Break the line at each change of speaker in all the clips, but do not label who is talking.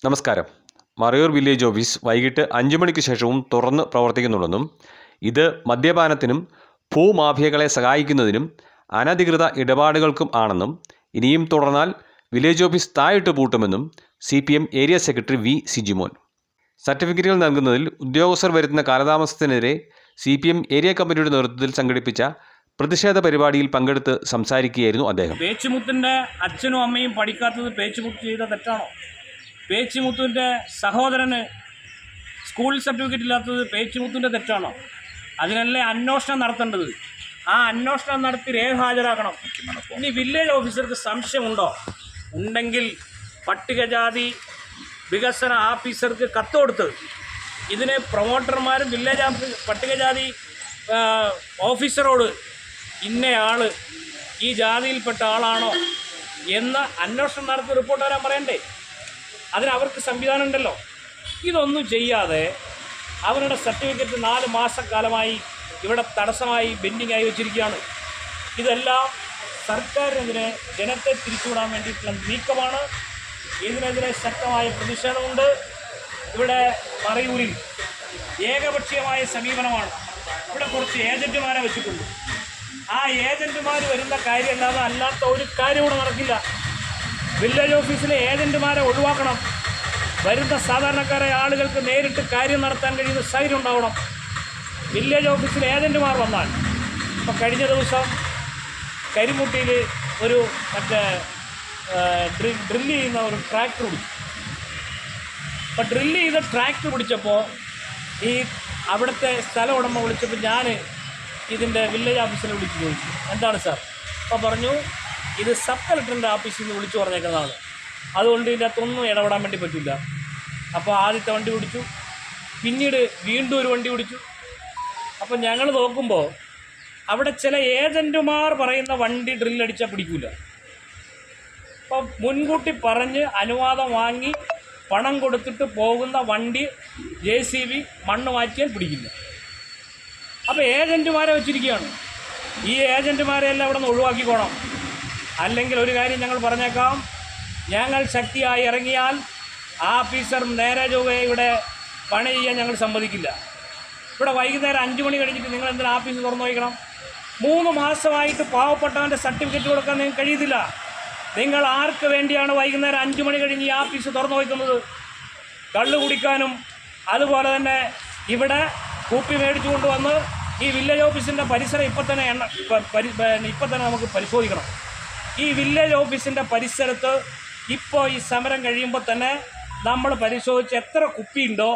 നമസ്കാരം. Marayur village office വൈകിട്ട് 5 മണിക്ക് ശേഷവും തുറന്ന് പ്രവർത്തിക്കുന്നുണ്ടെന്നും ഇത് മദ്യപാനത്തിനും ഭൂമാഫിയകളെ സഹായിക്കുന്നതിനും അനധികൃത ഇടപാടുകൾക്കും ആണെന്നും ഇനിയും തുടർന്നാൽ വില്ലേജ് ഓഫീസ് താഴിട്ട് പൂട്ടുമെന്നും CPM area secretary V Sijimon. സർട്ടിഫിക്കറ്റുകൾ നൽകുന്നതിൽ ഉദ്യോഗസ്ഥർ വരുത്തുന്ന കാലതാമസത്തിനെതിരെ CPM ഏരിയ കമ്മിറ്റിയുടെ നേതൃത്വത്തിൽ സംഘടിപ്പിച്ച പ്രതിഷേധ പരിപാടിയിൽ പങ്കെടുത്ത് സംസാരിക്കുകയായിരുന്നു അദ്ദേഹം.
പേച്ചിമുത്തിൻ്റെ അച്ഛനും അമ്മയും പഠിക്കാത്തത് പേച്ചിമുത്ത് ചെയ്ത തെറ്റാണോ? പേച്ചിമുത്തിൻ്റെ സഹോദരന് സ്കൂൾ സർട്ടിഫിക്കറ്റ് ഇല്ലാത്തത് പേച്ചിമുത്തിൻ്റെ തെറ്റാണോ? അതിനല്ലേ അന്വേഷണം നടത്തേണ്ടത്. ആ അന്വേഷണം നടത്തി രേഖ ഹാജരാക്കണം. ഇനി വില്ലേജ് ഓഫീസർക്ക് സംശയമുണ്ടോ? ഉണ്ടെങ്കിൽ പട്ടികജാതി വികസന ഓഫീസർക്ക് കത്ത് കൊടുത്ത് ഇതിന് പ്രൊമോട്ടർമാരും വില്ലേജ് പട്ടികജാതി ഓഫീസറോട് ഇന്നയാൾ ഈ ജാതിയിൽപ്പെട്ട ആളാണോ എന്ന് അന്വേഷണം നടത്തി റിപ്പോർട്ട് വരാൻ പറയണ്ടേ? അതിനവർക്ക് സംവിധാനം ഉണ്ടല്ലോ. ഇതൊന്നും ചെയ്യാതെ അവരുടെ സർട്ടിഫിക്കറ്റ് 4 മാസക്കാലമായി ഇവിടെ തടസ്സമായി ബെൻഡിങ്ങായി വെച്ചിരിക്കുകയാണ്. ഇതെല്ലാം സർക്കാരിനെതിരെ ജനത്തെ തിരിച്ചുവിടാൻ വേണ്ടിയിട്ടുള്ള നീക്കമാണ്. ഇതിനെതിരെ ശക്തമായ പ്രതിഷേധമുണ്ട്. ഇവിടെ മറയൂരിൽ ഏകപക്ഷീയമായ സമീപനമാണ്. ഇവിടെ കുറച്ച് ഏജൻറ്റുമാരെ വെച്ചിട്ടുണ്ട്. ആ ഏജൻറ്റുമാർ വരുന്ന കാര്യമല്ലാതെ അല്ലാത്ത ഒരു കാര്യം ഇവിടെ നടക്കില്ല. വില്ലേജ് ഓഫീസിലെ ഏജൻറ്റുമാരെ ഒഴിവാക്കണം. വരുന്ന സാധാരണക്കാരായ ആളുകൾക്ക് നേരിട്ട് കാര്യം നടത്താൻ കഴിയുന്ന സാഹചര്യം ഉണ്ടാവണം. വില്ലേജ് ഓഫീസിലെ ഏജൻറ്റുമാർ വന്നാൽ ഇപ്പോൾ കഴിഞ്ഞ ദിവസം കരിമുട്ടിയിൽ ഒരു ഡ്രില്ല് ചെയ്യുന്ന ഒരു ട്രാക്ടർ പിടിച്ചു. അപ്പോൾ ഡ്രില്ല് ചെയ്ത ട്രാക്ടർ പിടിച്ചപ്പോൾ ഈ അവിടുത്തെ സ്ഥല ഉടമ വിളിച്ചപ്പോൾ ഞാൻ ഇതിൻ്റെ വില്ലേജ് ഓഫീസിൽ വിളിച്ച് ചോദിച്ചു, എന്താണ് സാർ? അപ്പോൾ പറഞ്ഞു, ഇത് സബ് കളക്ടറിൻ്റെ ഓഫീസിൽ നിന്ന് വിളിച്ചു പറഞ്ഞേക്കുന്നതാണ്, അതുകൊണ്ട് ഇതിൻ്റെ അകത്തൊന്നും ഇടപെടാൻ വേണ്ടി പറ്റില്ല. അപ്പോൾ ആദ്യത്തെ വണ്ടി പിടിച്ചു, പിന്നീട് വീണ്ടും ഒരു വണ്ടി പിടിച്ചു. അപ്പോൾ ഞങ്ങൾ നോക്കുമ്പോൾ അവിടെ ചില ഏജൻറ്റുമാർ പറയുന്ന വണ്ടി ഡ്രില്ലടിച്ചാൽ പിടിക്കില്ല. അപ്പോൾ മുൻകൂട്ടി പറഞ്ഞ് അനുവാദം വാങ്ങി പണം കൊടുത്തിട്ട് പോകുന്ന വണ്ടി JCB മണ്ണ് മാറ്റിയാൽ പിടിക്കില്ല. അപ്പോൾ ഏജൻറ്റുമാരെ വെച്ചിരിക്കുകയാണ്. ഈ ഏജൻറ്റുമാരെല്ലാം ഇവിടെ നിന്ന് ഒഴിവാക്കിക്കോണം. അല്ലെങ്കിൽ ഒരു കാര്യം ഞങ്ങൾ പറഞ്ഞേക്കാം, ഞങ്ങൾ ശക്തിയായി ഇറങ്ങിയാൽ ഓഫീസർ നേരെ ചൊവ്വേ ഇവിടെ പണി ചെയ്യാൻ ഞങ്ങൾ സമ്മതിക്കില്ല. ഇവിടെ വൈകുന്നേരം 5 മണി കഴിഞ്ഞിട്ട് നിങ്ങൾ എന്തിനാ ഓഫീസ് തുറന്നു വയ്ക്കണം? 3 മാസമായിട്ട് പാവപ്പെട്ടവൻ്റെ സർട്ടിഫിക്കറ്റ് കൊടുക്കാൻ നിങ്ങൾക്ക് കഴിയത്തില്ല. നിങ്ങൾ ആർക്ക് വേണ്ടിയാണ് വൈകുന്നേരം 5 മണി കഴിഞ്ഞ് ഈ ഓഫീസ് തുറന്നു വയ്ക്കുന്നത്? കള്ള് കുടിക്കാനും അതുപോലെ തന്നെ ഇവിടെ കുപ്പി മേടിച്ചു കൊണ്ടുവന്ന് ഈ വില്ലേജ് ഓഫീസിൻ്റെ പരിസരം ഇപ്പം തന്നെ നമുക്ക് പരിശോധിക്കണം. ഈ വില്ലേജ് ഓഫീസിൻ്റെ പരിസരത്ത് ഇപ്പോൾ ഈ സമരം കഴിയുമ്പോൾ തന്നെ നമ്മൾ പരിശോധിച്ച് എത്ര കുപ്പിയുണ്ടോ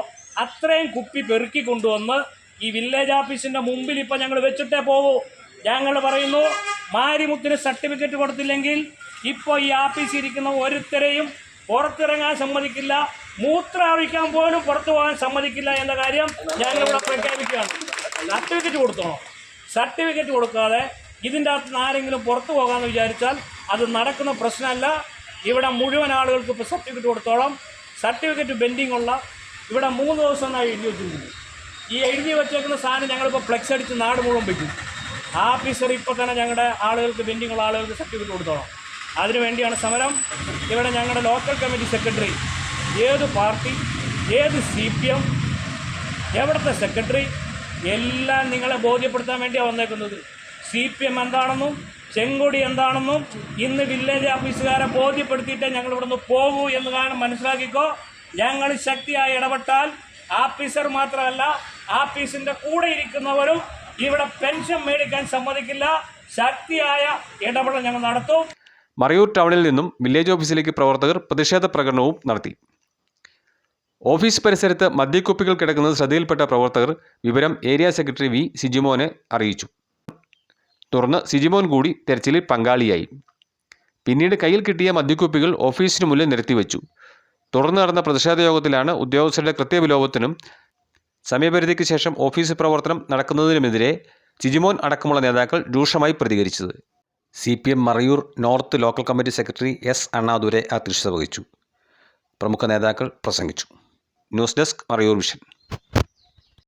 അത്രയും കുപ്പി പെറുക്കി കൊണ്ടുവന്ന് ഈ വില്ലേജ് ഓഫീസിൻ്റെ മുമ്പിൽ ഇപ്പോൾ ഞങ്ങൾ വെച്ചിട്ടേ പോകൂ. ഞങ്ങൾ പറയുന്നു, മാരിമുത്തിന് സർട്ടിഫിക്കറ്റ് കൊടുത്തില്ലെങ്കിൽ ഇപ്പോൾ ഈ ഓഫീസിൽ ഇരിക്കുന്ന ഒരുത്തരെയും പുറത്തിറങ്ങാൻ സമ്മതിക്കില്ല, മൂത്രമൊഴിക്കാൻ പോലും പുറത്തു പോകാൻ സമ്മതിക്കില്ല എന്ന കാര്യം ഞങ്ങളിവിടെ പ്രഖ്യാപിക്കുകയാണ്. സർട്ടിഫിക്കറ്റ് കൊടുത്തോണം. സർട്ടിഫിക്കറ്റ് കൊടുക്കാതെ ഇതിൻ്റെ അകത്ത് നിന്ന് ആരെങ്കിലും പുറത്തു പോകാമെന്ന് വിചാരിച്ചാൽ അത് നടക്കുന്ന പ്രശ്നമല്ല. ഇവിടെ മുഴുവൻ ആളുകൾക്ക് ഇപ്പോൾ സർട്ടിഫിക്കറ്റ് കൊടുത്തോളം. സർട്ടിഫിക്കറ്റ് പെൻഡിങ് ഉള്ള ഇവിടെ 3 ദിവസമായി എഴുതി വെച്ചിട്ടുണ്ട്. ഈ എഴുതി വെച്ചേക്കുന്ന സാധനം ഞങ്ങളിപ്പോൾ ഫ്ലെക്സ് അടിച്ച് നാട് മുഴുവൻ വയ്ക്കും. ഓഫീസർ ഇപ്പോൾ തന്നെ ഞങ്ങളുടെ ആളുകൾക്ക് പെൻഡിങ് ഉള്ള ആളുകൾക്ക് സർട്ടിഫിക്കറ്റ് കൊടുത്തോളം. അതിനുവേണ്ടിയാണ് സമരം. ഇവിടെ ഞങ്ങളുടെ ലോക്കൽ കമ്മിറ്റി സെക്രട്ടറി, ഏത് പാർട്ടി, ഏത് CPM, എവിടുത്തെ സെക്രട്ടറി, എല്ലാം നിങ്ങളെ ബോധ്യപ്പെടുത്താൻ വേണ്ടിയാണ് വന്നേക്കുന്നത്. CPM എന്താണെന്നും ചെങ്കൊടി എന്താണെന്നും ഇന്ന് വില്ലേജ് ഓഫീസുകാരെ ബോധ്യപ്പെടുത്തിയിട്ടേ ഞങ്ങൾ ഇവിടെ നിന്ന് പോകൂ എന്ന് കാരണം മനസ്സിലാക്കിക്കോ. ഞങ്ങൾ ശക്തിയായി ഇടപെട്ടാൽ ഓഫീസർ മാത്രമല്ല ഓഫീസിൻ്റെ കൂടെ ഇരിക്കുന്നവരും ഇവിടെ പെൻഷൻ മേടിക്കാൻ സമ്മതിക്കില്ല. ശക്തിയായ ഇടപെടൽ ഞങ്ങൾ നടത്തും.
മറയൂർ ടൗണിൽ നിന്നും വില്ലേജ് ഓഫീസിലേക്ക് പ്രവർത്തകർ പ്രതിഷേധ പ്രകടനവും നടത്തി. ഓഫീസ് പരിസരത്ത് മദ്യക്കുപ്പികൾ കിടക്കുന്നത് ശ്രദ്ധയിൽപ്പെട്ട പ്രവർത്തകർ വിവരം ഏരിയ സെക്രട്ടറി വി സിജിമോനെ അറിയിച്ചു. തുടർന്ന് സിജിമോൻ കൂടി തെരച്ചിലിൽ പങ്കാളിയായി. പിന്നീട് കയ്യിൽ കിട്ടിയ മദ്യക്കുപ്പികൾ ഓഫീസിന് മുന്നിൽ നിരത്തിവെച്ചു. തുടർന്ന് നടന്ന പ്രതിഷേധ യോഗത്തിലാണ് ഉദ്യോഗസ്ഥരുടെ കൃത്യവിലോപത്തിനും സമയപരിധിക്ക് ശേഷം ഓഫീസ് പ്രവർത്തനം നടക്കുന്നതിനുമെതിരെ സിജിമോൻ അടക്കമുള്ള നേതാക്കൾ രൂക്ഷമായി പ്രതികരിച്ചത്. CPM Marayur north local committee secretary S Annadurai അധ്യക്ഷത വഹിച്ചു. പ്രമുഖ നേതാക്കൾ പ്രസംഗിച്ചു. News desk Marayur vision.